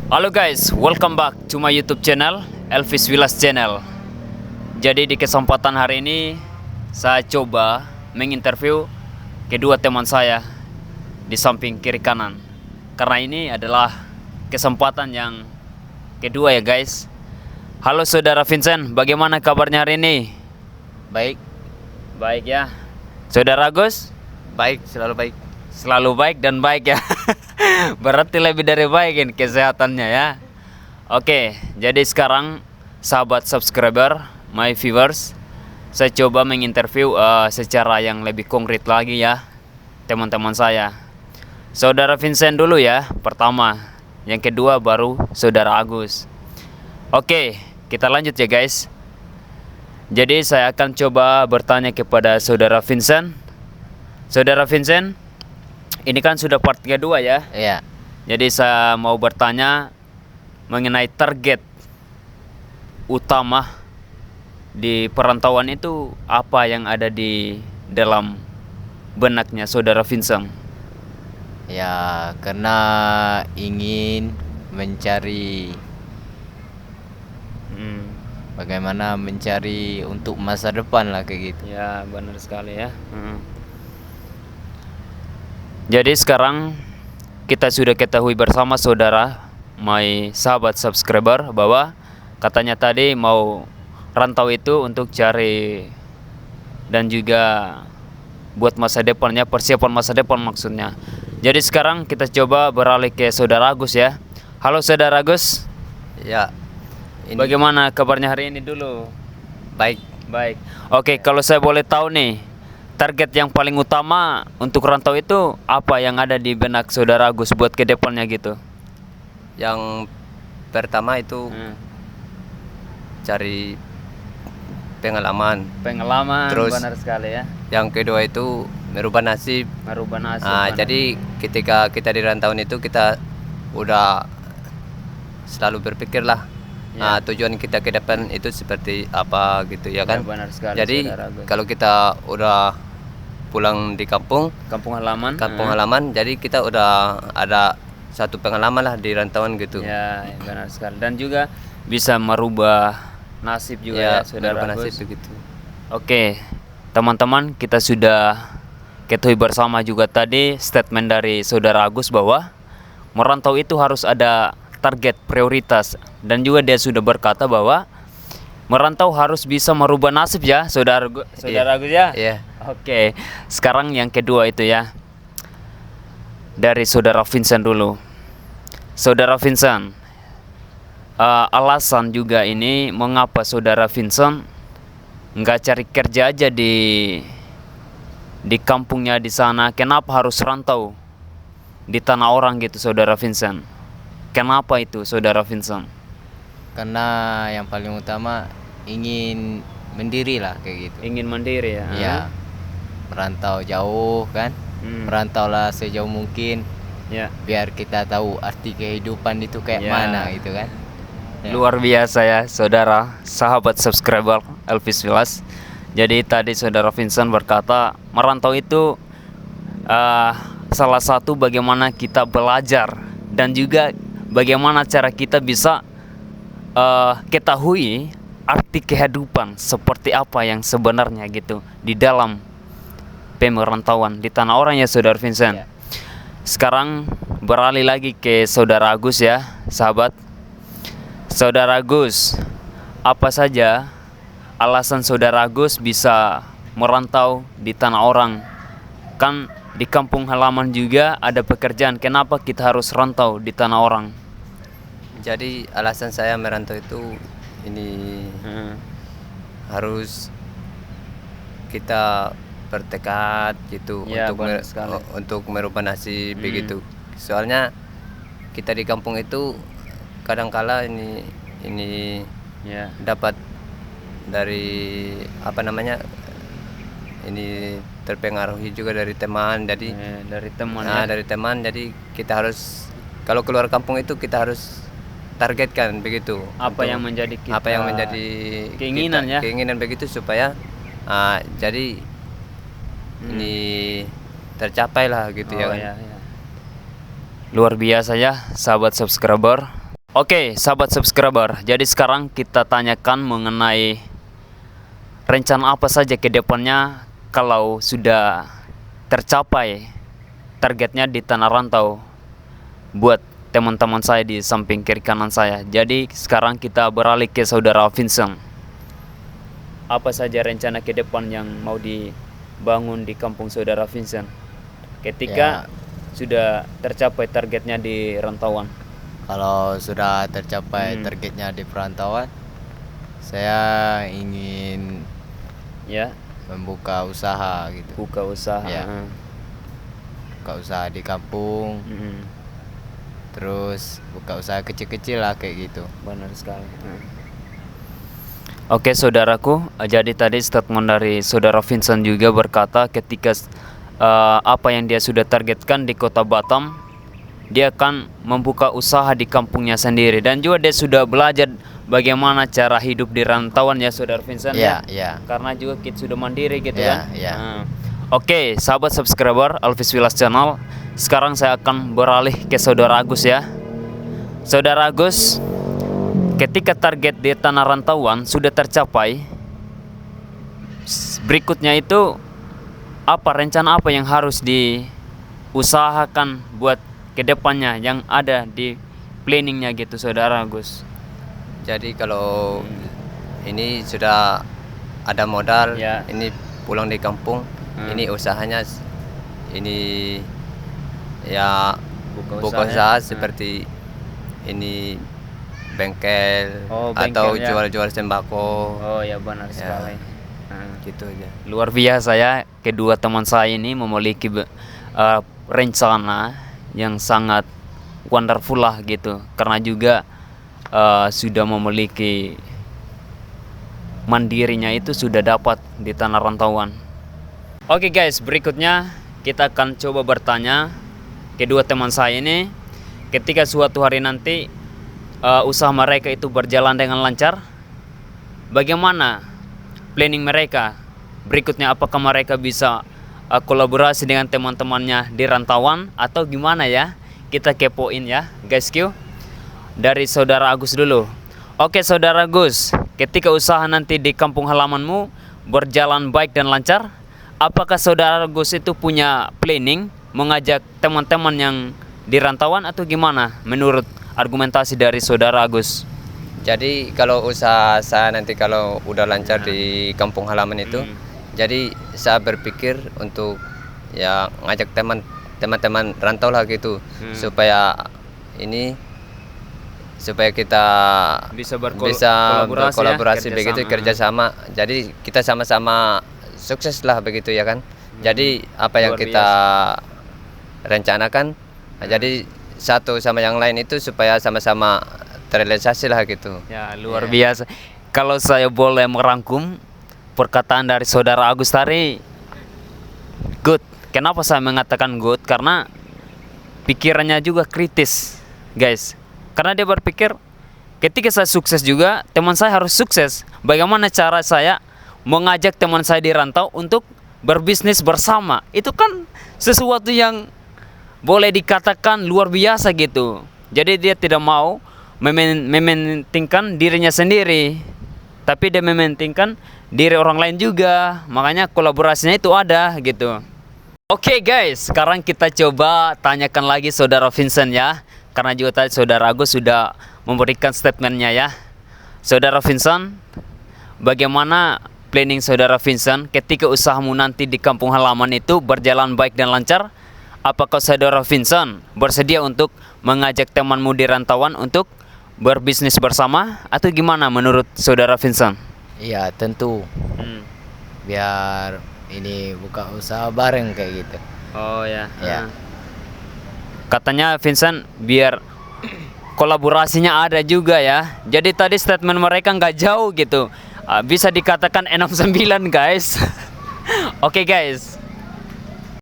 Halo guys, welcome back to my YouTube channel, Elvis Willas Channel. Jadi di kesempatan hari ini saya coba menginterview kedua teman saya di samping kiri kanan. Karena ini adalah kesempatan yang kedua ya guys. Halo Saudara Vincent, bagaimana kabarnya hari ini? Baik, Baik ya. Saudara Agus? baik, selalu baik. Selalu baik dan baik ya. Berarti lebih dari baik ini kesehatannya ya. Oke, jadi sekarang sahabat subscriber, my viewers, saya coba menginterview secara yang lebih konkret lagi ya teman-teman saya. Saudara Vincent dulu ya, pertama. Yang kedua baru Saudara Agus. Oke, kita lanjut ya guys. Jadi saya akan coba bertanya kepada Saudara Vincent. Saudara Vincent, ini kan sudah part kedua ya. Iya, Jadi saya mau bertanya mengenai target utama di perantauan itu apa yang ada di dalam benaknya Saudara Vincent? ya karena ingin mencari bagaimana mencari untuk masa depan lah kayak gitu. Ya benar sekali ya. Jadi sekarang kita sudah ketahui bersama saudara, my sahabat subscriber, bahwa katanya tadi mau rantau itu untuk cari dan juga buat masa depannya, persiapan masa depan maksudnya. Jadi sekarang kita coba beralih ke Saudara Agus ya. Halo Saudara Agus, Ya, ini bagaimana kabarnya hari ini dulu? baik. Baik. Oke, kalau saya boleh tahu nih, target yang paling utama untuk rantau itu apa yang ada di benak Saudara Agus buat ke depannya gitu? Yang pertama itu cari pengalaman. Pengalaman, Terus benar sekali ya. yang kedua itu merubah nasib. Merubah nasib. Nah, benar. jadi ketika kita di rantauan itu kita udah selalu berpikir lah. Ya. Tujuan kita ke depan itu seperti apa gitu ya kan. benar sekali. Jadi Saudara Agus. kalau kita udah pulang di kampung Kampung halaman. halaman, jadi kita udah ada satu pengalaman lah di rantauan gitu. Ya, benar sekali. Dan juga bisa merubah nasib juga ya, Saudara merubah nasib Agus. begitu. Oke, teman-teman, kita sudah ketahui bersama juga tadi statement dari Saudara Agus bahwa merantau itu harus ada target prioritas, dan juga dia sudah berkata bahwa merantau harus bisa merubah nasib ya, Saudara Agus ya. Iya. Oke, sekarang yang kedua itu ya, dari Saudara Vincent dulu. Saudara Vincent, alasan juga ini mengapa Saudara Vincent nggak cari kerja aja di kampungnya di sana? Kenapa harus rantau di tanah orang gitu, Saudara Vincent? Kenapa itu, Saudara Vincent? Karena yang paling utama ingin mandiri lah kayak gitu. Ingin mandiri ya? Iya. Merantau jauh kan. Merantau lah sejauh mungkin Ya. biar kita tahu arti kehidupan itu kayak Ya. mana gitu kan. Ya. Luar biasa ya, saudara, sahabat subscriber Elvis Willas. Jadi tadi Saudara Vincent berkata merantau itu salah satu bagaimana kita belajar, dan juga bagaimana cara kita bisa ketahui arti kehidupan seperti apa yang sebenarnya gitu di dalam pemerantauan di tanah orang ya, Saudara Vincent. Ya. Sekarang beralih lagi ke Saudara Agus ya, sahabat. Saudara Agus, apa saja alasan Saudara Agus bisa merantau di tanah orang? Kan di kampung halaman juga ada pekerjaan. Kenapa kita harus rantau di tanah orang? Jadi alasan saya merantau itu ini harus kita bertekad gitu Ya, untuk benar sekali. untuk merubah nasib begitu. Soalnya kita di kampung itu kadangkala ini Ya. dapat dari apa namanya, ini terpengaruhi juga dari teman. Jadi Dari teman ya. dari teman, jadi kita harus kalau keluar kampung itu kita harus targetkan begitu. Apa yang menjadi kita apa yang menjadi keinginan ya? keinginan begitu supaya jadi ini tercapai lah gitu ya Oh, kan. ya. Luar biasa ya, sahabat subscriber. Oke, sahabat subscriber. Jadi sekarang kita tanyakan mengenai rencana apa saja ke depannya kalau sudah tercapai targetnya di tanah rantau buat teman-teman saya di samping kiri kanan saya. Jadi sekarang kita beralih ke saudara Vincent. Apa saja rencana ke depan yang mau dibangun di kampung saudara Vincent ketika sudah tercapai targetnya di rantauan? Kalau sudah tercapai targetnya di perantauan, saya ingin Ya, membuka usaha gitu. buka usaha. Ya. Buka usaha di kampung, Mm-mm. terus buka usaha kecil-kecil lah kayak gitu. Benar sekali. Oke, saudaraku, jadi tadi statement dari saudara Vincent juga berkata ketika apa yang dia sudah targetkan di kota Batam, dia akan membuka usaha di kampungnya sendiri, dan juga dia sudah belajar bagaimana cara hidup di rantauan ya saudara Vincent Iya, ya. iya. Karena juga kita sudah mandiri gitu Iya, kan. iya. Oke, sahabat subscriber Alvis Willas Channel, sekarang saya akan beralih ke saudara Agus ya. Saudara Agus, ketika target di tanah rantauan sudah tercapai, berikutnya itu apa rencana apa yang harus diusahakan buat kedepannya yang ada di planningnya gitu saudara Agus? Jadi kalau ini sudah ada modal, Ya. ini pulang di kampung, ini usahanya ini ya buka usaha seperti ini bengkel, Oh, atau bengkel, ya. jual-jual sembako, Oh ya, benar Ya. sekali. gitu aja. Luar biasa ya, kedua teman saya ini memiliki rencana yang sangat wonderful lah gitu, karena juga sudah memiliki mandirinya itu sudah dapat di tanah rantauan. Oke guys, berikutnya kita akan coba bertanya kedua teman saya ini, ketika suatu hari nanti usaha mereka itu berjalan dengan lancar, bagaimana planning mereka berikutnya? Apakah mereka bisa kolaborasi dengan teman-temannya di rantauan atau gimana ya? Kita kepoin ya guys. Dari saudara Agus dulu. Oke saudara Agus, ketika usaha nanti di kampung halamanmu berjalan baik dan lancar, apakah saudara Agus itu punya planning mengajak teman-teman yang di rantauan atau gimana menurut argumentasi dari saudara Agus? Jadi kalau usaha saya nanti kalau udah lancar di kampung halaman itu, jadi saya berpikir untuk ya ngajak teman-teman rantau lah gitu, supaya kita Bisa berkolaborasi ya, begitu, kerjasama. kerjasama. Jadi kita sama-sama sukses lah begitu ya kan. Jadi apa yang Luar kita rencanakan, jadi satu sama yang lain itu supaya sama-sama terrealisasi lah gitu. Ya, luar biasa. Kalau saya boleh merangkum perkataan dari saudara Agus tadi, good. Kenapa saya mengatakan good? Karena pikirannya juga kritis, guys. Karena dia berpikir, ketika saya sukses juga, teman saya harus sukses. Bagaimana cara saya mengajak teman saya di rantau untuk berbisnis bersama? Itu kan sesuatu yang boleh dikatakan luar biasa gitu. Jadi dia tidak mau mementingkan dirinya sendiri, tapi dia mementingkan diri orang lain juga. Makanya kolaborasinya itu ada gitu. Oke guys, sekarang kita coba tanyakan lagi saudara Vincent ya, karena juga tadi saudara Agus sudah memberikan statementnya ya. Saudara Vincent, bagaimana planning saudara Vincent ketika usahamu nanti di kampung halaman itu berjalan baik dan lancar? Apakah saudara Vincent bersedia untuk mengajak temanmu di rantauan untuk berbisnis bersama atau gimana menurut saudara Vincent? Iya, tentu. Biar ini buka usaha bareng kayak gitu. Oh ya. Ya. Katanya Vincent biar kolaborasinya ada juga ya. Jadi tadi statement mereka nggak jauh gitu. Bisa dikatakan 69 guys. Oke guys.